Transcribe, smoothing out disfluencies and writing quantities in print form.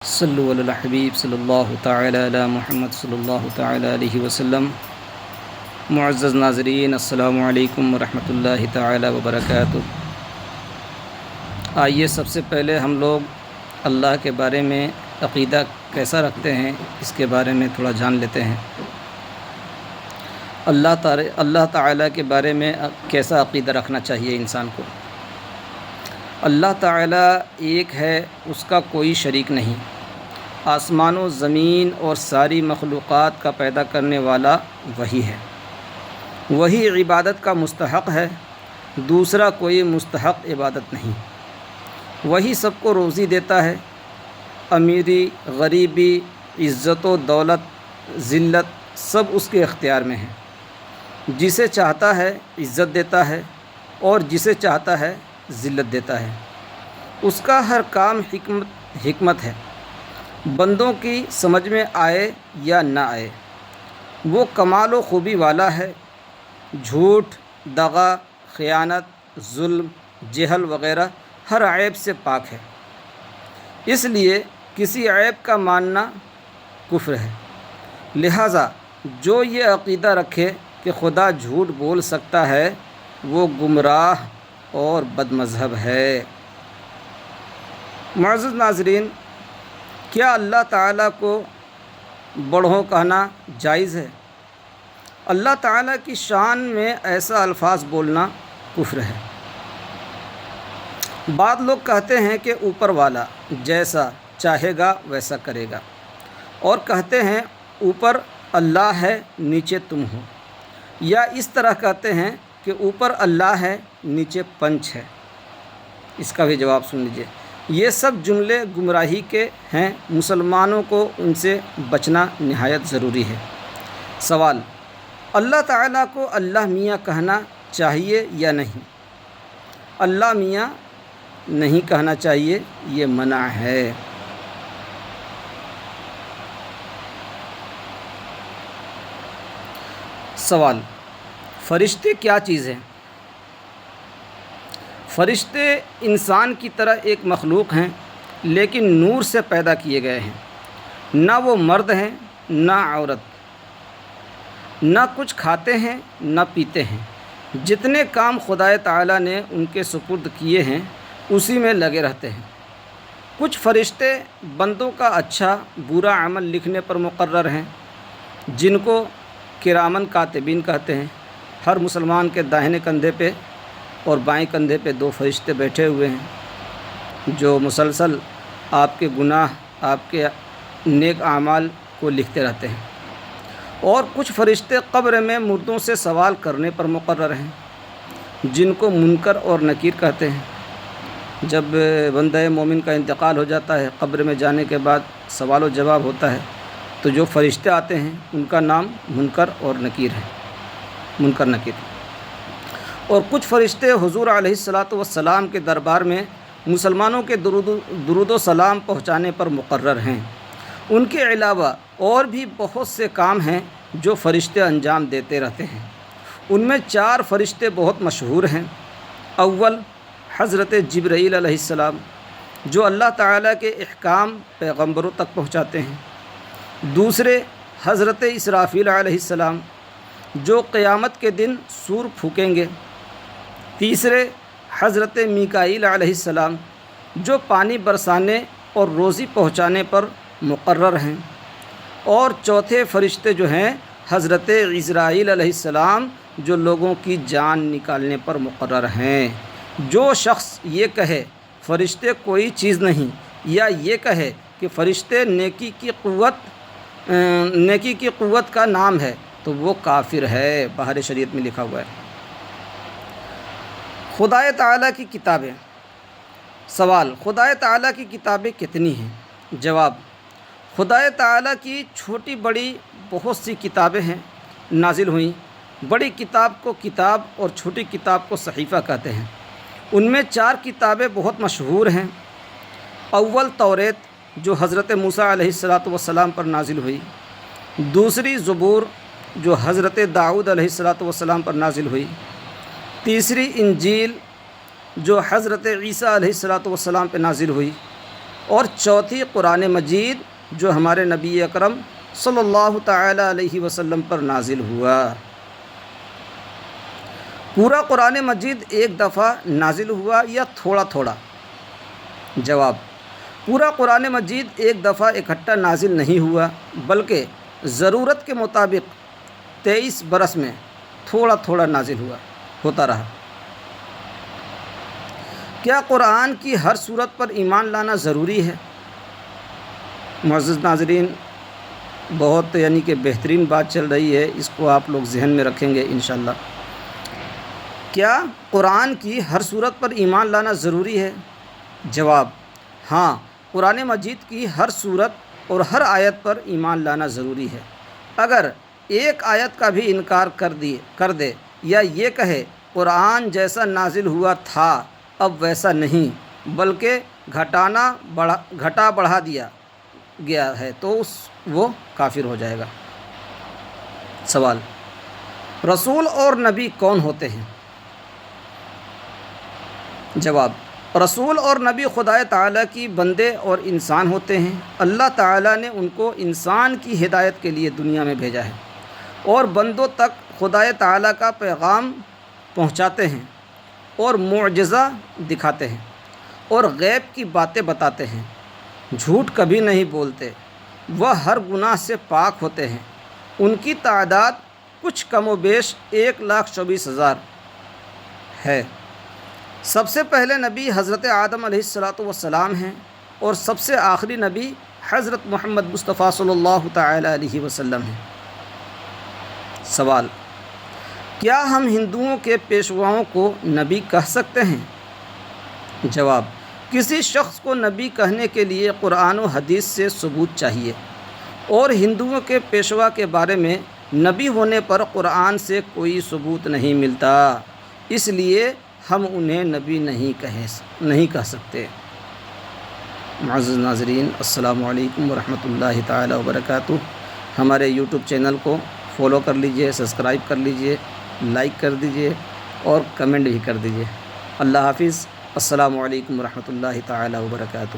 صلو علی الحبیب صلی اللہ تعالی علی محمد صلی اللہ تعالی علیہ وسلم۔ معزز ناظرین، السلام علیکم ورحمۃ اللہ تعالی وبرکاتہ۔ آئیے سب سے پہلے ہم لوگ اللہ کے بارے میں عقیدہ کیسا رکھتے ہیں اس کے بارے میں تھوڑا جان لیتے ہیں۔ اللہ تعالیٰ کے بارے میں کیسا عقیدہ رکھنا چاہیے انسان کو۔ اللہ تعالیٰ ایک ہے، اس کا کوئی شریک نہیں۔ آسمان و زمین اور ساری مخلوقات کا پیدا کرنے والا وہی ہے، وہی عبادت کا مستحق ہے، دوسرا کوئی مستحق عبادت نہیں۔ وہی سب کو روزی دیتا ہے، امیری غریبی، عزت و دولت، ذلت سب اس کے اختیار میں ہے۔ جسے چاہتا ہے عزت دیتا ہے اور جسے چاہتا ہے ذلت دیتا ہے۔ اس کا ہر کام حکمت ہے، بندوں کی سمجھ میں آئے یا نہ آئے۔ وہ کمال و خوبی والا ہے، جھوٹ، دغا، خیانت، ظلم، جہل وغیرہ ہر عیب سے پاک ہے۔ اس لیے کسی عیب کا ماننا کفر ہے۔ لہٰذا جو یہ عقیدہ رکھے کہ خدا جھوٹ بول سکتا ہے وہ گمراہ اور بد مذہب ہے۔ معزز ناظرین، کیا اللہ تعالیٰ کو بڑھوں کہنا جائز ہے؟ اللہ تعالیٰ کی شان میں ایسا الفاظ بولنا کفر ہے۔ بعض لوگ کہتے ہیں کہ اوپر والا جیسا چاہے گا ویسا کرے گا، اور کہتے ہیں اوپر اللہ ہے نیچے تم ہو، یا اس طرح کہتے ہیں کہ اوپر اللہ ہے نیچے پنچ ہے۔ اس کا بھی جواب سن لیجیے۔ یہ سب جملے گمراہی کے ہیں، مسلمانوں کو ان سے بچنا نہایت ضروری ہے۔ سوال: اللہ تعالیٰ کو اللہ میاں کہنا چاہیے یا نہیں؟ اللہ میاں نہیں کہنا چاہیے، یہ منع ہے۔ سوال: فرشتے کیا چیز ہیں؟ فرشتے انسان کی طرح ایک مخلوق ہیں، لیکن نور سے پیدا کیے گئے ہیں۔ نہ وہ مرد ہیں نہ عورت، نہ کچھ کھاتے ہیں نہ پیتے ہیں۔ جتنے کام خدا تعالیٰ نے ان کے سپرد کیے ہیں اسی میں لگے رہتے ہیں۔ کچھ فرشتے بندوں کا اچھا برا عمل لکھنے پر مقرر ہیں، جن کو کرامن کاتبین کہتے ہیں۔ ہر مسلمان کے داہنے کندھے پہ اور بائیں کندھے پہ 2 فرشتے بیٹھے ہوئے ہیں، جو مسلسل آپ کے گناہ، آپ کے نیک اعمال کو لکھتے رہتے ہیں۔ اور کچھ فرشتے قبر میں مردوں سے سوال کرنے پر مقرر ہیں، جن کو منکر اور نکیر کہتے ہیں۔ جب بندہ مومن کا انتقال ہو جاتا ہے، قبر میں جانے کے بعد سوال و جواب ہوتا ہے، تو جو فرشتے آتے ہیں ان کا نام منکر اور نکیر ہے، منکر نکیر۔ اور کچھ فرشتے حضور علیہ الصلاۃ والسلام کے دربار میں مسلمانوں کے درود و سلام پہنچانے پر مقرر ہیں۔ ان کے علاوہ اور بھی بہت سے کام ہیں جو فرشتے انجام دیتے رہتے ہیں۔ ان میں 4 فرشتے بہت مشہور ہیں۔ اول، حضرت جبرائیل علیہ السلام، جو اللہ تعالیٰ کے احکام پیغمبروں تک پہنچاتے ہیں۔ دوسرے، حضرت اسرافیل علیہ السلام، جو قیامت کے دن سور پھونکیں گے۔ تیسرے، حضرت میکائیل علیہ السلام، جو پانی برسانے اور روزی پہنچانے پر مقرر ہیں۔ اور چوتھے فرشتے جو ہیں حضرت عزرائیل علیہ السلام، جو لوگوں کی جان نکالنے پر مقرر ہیں۔ جو شخص یہ کہے فرشتے کوئی چیز نہیں، یا یہ کہے کہ فرشتے نیکی کی قوت کا نام ہے، تو وہ کافر ہے، باہر شریعت میں لکھا ہوا ہے۔ خدا تعالیٰ کی کتابیں۔ سوال: خدا تعالیٰ کی کتابیں کتنی ہیں؟ جواب: خدا تعالیٰ کی چھوٹی بڑی بہت سی کتابیں ہیں، نازل ہوئیں۔ بڑی کتاب کو کتاب اور چھوٹی کتاب کو صحیفہ کہتے ہیں۔ ان میں 4 کتابیں بہت مشہور ہیں۔ اول، توریت، جو حضرت موسیٰ علیہ السلام پر نازل ہوئی۔ دوسری، زبور، جو حضرت داؤد علیہ السلام پر نازل ہوئی۔ تیسری، انجیل، جو حضرت عیسیٰ علیہ السلام پہ نازل ہوئی۔ اور چوتھی قرآن مجید جو ہمارے نبی اکرم صلی اللہ تعالی علیہ وسلم پر نازل ہوا۔ پورا قرآن مجید ایک دفعہ نازل ہوا یا تھوڑا تھوڑا؟ جواب: پورا قرآن مجید ایک دفعہ اکٹھا نازل نہیں ہوا، بلکہ ضرورت کے مطابق 23 برس میں تھوڑا تھوڑا نازل ہوتا رہا۔ کیا قرآن کی ہر صورت پر ایمان لانا ضروری ہے؟ معزز ناظرین، بہت کہ بہترین بات چل رہی ہے، اس کو آپ لوگ ذہن میں رکھیں گے انشاءاللہ۔ کیا قرآن کی ہر صورت پر ایمان لانا ضروری ہے؟ جواب: ہاں، قرآن مجید کی ہر صورت اور ہر آیت پر ایمان لانا ضروری ہے۔ اگر ایک آیت کا بھی انکار کر دے یا یہ کہے قرآن جیسا نازل ہوا تھا اب ویسا نہیں بلکہ گھٹا بڑھا دیا گیا ہے تو وہ کافر ہو جائے گا۔ سوال: رسول اور نبی کون ہوتے ہیں؟ جواب: رسول اور نبی خدا تعالیٰ کی بندے اور انسان ہوتے ہیں۔ اللہ تعالیٰ نے ان کو انسان کی ہدایت کے لیے دنیا میں بھیجا ہے اور بندوں تک خدا تعالیٰ کا پیغام پہنچاتے ہیں اور معجزہ دکھاتے ہیں اور غیب کی باتیں بتاتے ہیں۔ جھوٹ کبھی نہیں بولتے، وہ ہر گناہ سے پاک ہوتے ہیں۔ ان کی تعداد کچھ کم و بیش 1,24,000 ہے۔ سب سے پہلے نبی حضرت آدم علیہ السلام ہیں اور سب سے آخری نبی حضرت محمد مصطفیٰ صلی اللہ تعالی علیہ وسلم ہیں۔ سوال: کیا ہم ہندوؤں کے پیشواؤں کو نبی کہہ سکتے ہیں؟ جواب: کسی شخص کو نبی کہنے کے لیے قرآن و حدیث سے ثبوت چاہیے، اور ہندوؤں کے پیشوا کے بارے میں نبی ہونے پر قرآن سے کوئی ثبوت نہیں ملتا، اس لیے ہم انہیں نبی نہیں کہہ سکتے۔ معزز ناظرین، السلام علیکم ورحمۃ اللہ تعالی وبرکاتہ۔ ہمارے یوٹیوب چینل کو فالو کر لیجئے، سبسکرائب کر لیجئے، لائک کر دیجئے اور کمنٹ بھی کر دیجئے۔ اللہ حافظ۔ السلام علیکم ورحمۃ اللہ تعالی وبرکاتہ۔